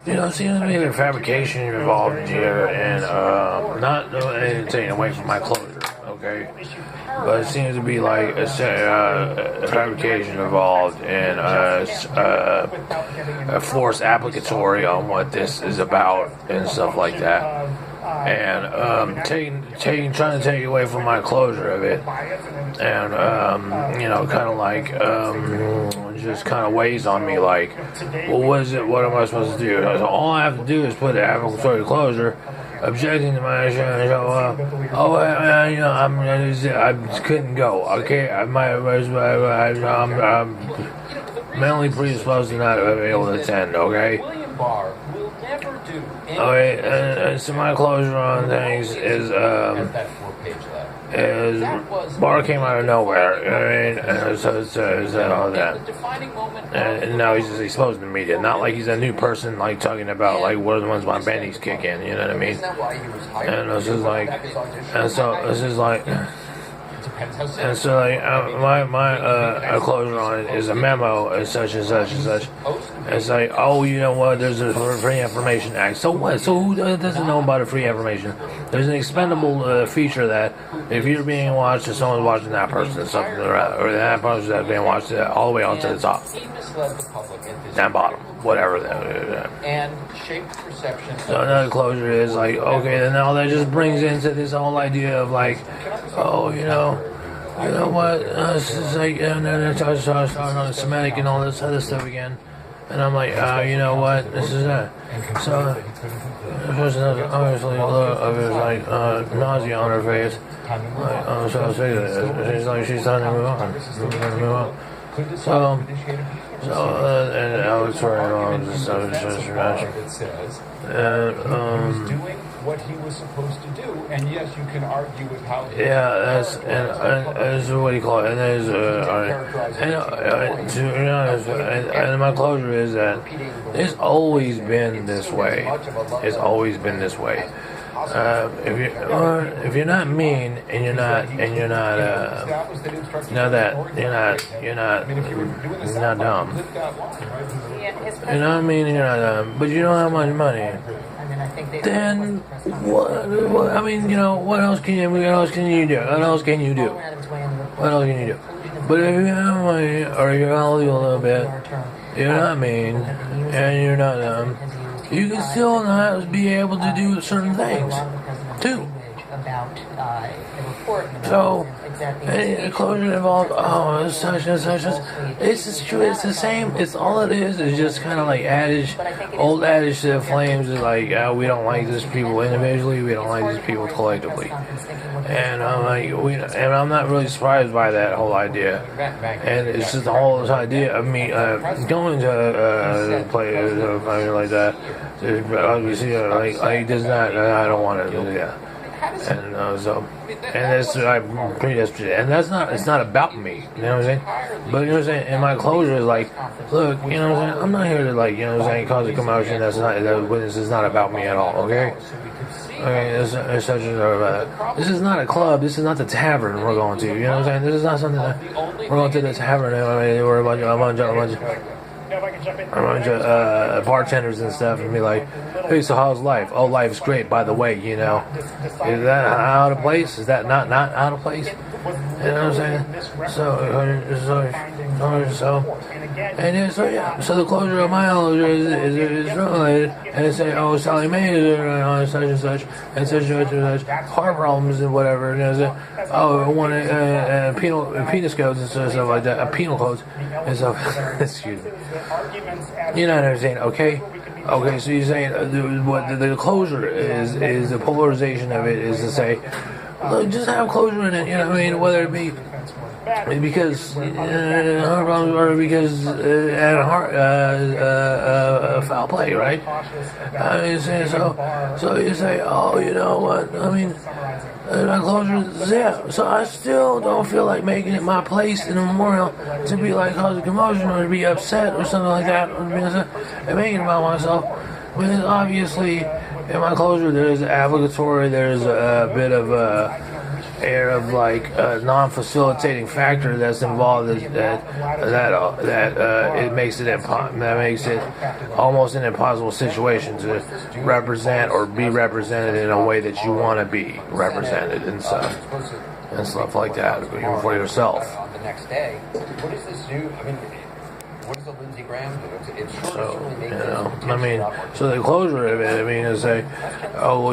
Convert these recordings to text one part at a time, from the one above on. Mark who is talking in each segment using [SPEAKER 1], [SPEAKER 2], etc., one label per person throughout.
[SPEAKER 1] It seems to me there's fabrication involved here, and not anything away from my closure, okay? But it seems to be like a fabrication involved and a force applicatory on what this is about and stuff like that. And trying to take away from my closure of it, and kind of like just kind of weighs on me. Like, well, what is it? What am I supposed to do? So all I have to do is put the applicatory closure, objecting to my action, and show up. I couldn't go. Okay, I'm mentally predisposed to not be able to attend. Okay. Okay, and so my closure on things is Barr came out of nowhere, and so all that, and now he's just exposing the media. Not like he's a new person, like talking about like what are the ones my bandies kick in, you know what I mean? And it's just like, and so it's just like. And so, my closure on it is a memo and such and such and such. It's like, oh, you know what? There's a Free Information Act. So what? So who doesn't know about a free information? There's an expendable feature that if you're being watched and someone's watching that person, something or that person that's being watched all the way onto the top, down bottom, whatever. And shaped perception. So another closure is like, okay, then all that just brings into this whole idea of like, oh, you know what? This is like, and then I started on the Semitic and all this other stuff again. And I'm like, you know what? This is that. So, there's obviously a little of it like nausea on her face. Like, so I'll say that. She's like, she's trying to move on. So, and I was trying on just what he was supposed to do, and yes, you can argue with how. Yeah, that's what do you call it? And there's to be honest, and my closure is that it's always been this way. It's always been this way. If you're not mean and you're not dumb. You're not mean and you're not dumb, but you don't have much money. Then what? I mean, what else can you do? What else can you do? But if you have money or you're healthy a little bit, you're not mean and you're not dumb, you can still not be able to do certain things too. So, closure involved, such and such. It's true, it's the same. It's all it is just kind of like old adage to the flames is like, we don't like these people individually, we don't like these people collectively. And I'm not really surprised by that whole idea. And it's just the whole idea of me going to play like that. Obviously, like does not. I don't want to do that. And it's predisposition, and it's not about me, you know what I'm saying? But you know what I'm saying, and my closure is like, look, you know what I'm saying, I'm not here to like, you know what I'm saying, cause a commotion. This is not about me at all, okay? This is not a club. This is not the tavern we're going to. You know what I'm saying? This is not something that we're going to the tavern. We're a bunch of bartenders and stuff, and be like, hey, so how's life? Oh, life's great, by the way, Is that out of place? Is that not out of place? You know what I'm saying? So the closure of my closure is related, and they say, oh, Sally Mae is such and such, and such and such, heart problems and whatever, I want penis codes and stuff like that, penal codes and stuff. Excuse me. You know what I'm saying? Okay, so you're saying what the closure is the polarization of it is to say, look, just have closure in it, you know what I mean? Whether it be because heart problems or because foul play, right? I mean, so you say, oh, you know what? I mean, my closure is so I still don't feel like making it my place in the memorial to be like cause a commotion or to be upset or something like that, and making it about myself. Because obviously, in my closure, there's applicatory, there's a bit of air of like a non-facilitating factor that's involved that it makes it almost an impossible situation to represent or be represented in a way that you want to be represented and stuff like that, even for yourself.
[SPEAKER 2] On the next day, what does this do? I mean, what does the Lindsey Graham do?
[SPEAKER 1] So the closure of it, is say, oh, well,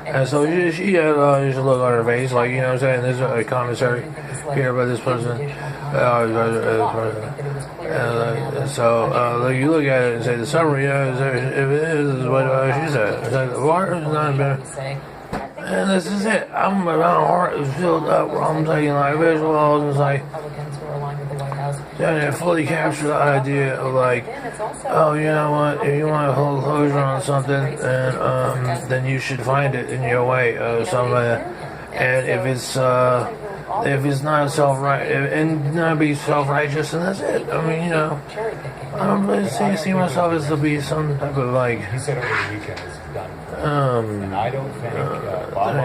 [SPEAKER 1] and so she should look on her face, like, what I'm saying, there's a commentary here about this person, you look at it and say the summary, if it is what she said, it's like the water is not better. And this is it. I'm my heart is filled up where I'm taking like visuals and it's like and fully capture the idea of like, oh, you know what, if you want to hold closure on something, then you should find it in your way of somebody. And if it's not and not be self-righteous, and that's it. I don't really see myself as to be some type of like.
[SPEAKER 3] He said over the weekend is done. And I don't think Bob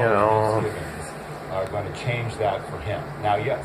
[SPEAKER 3] are going to change that for him. Now, yes,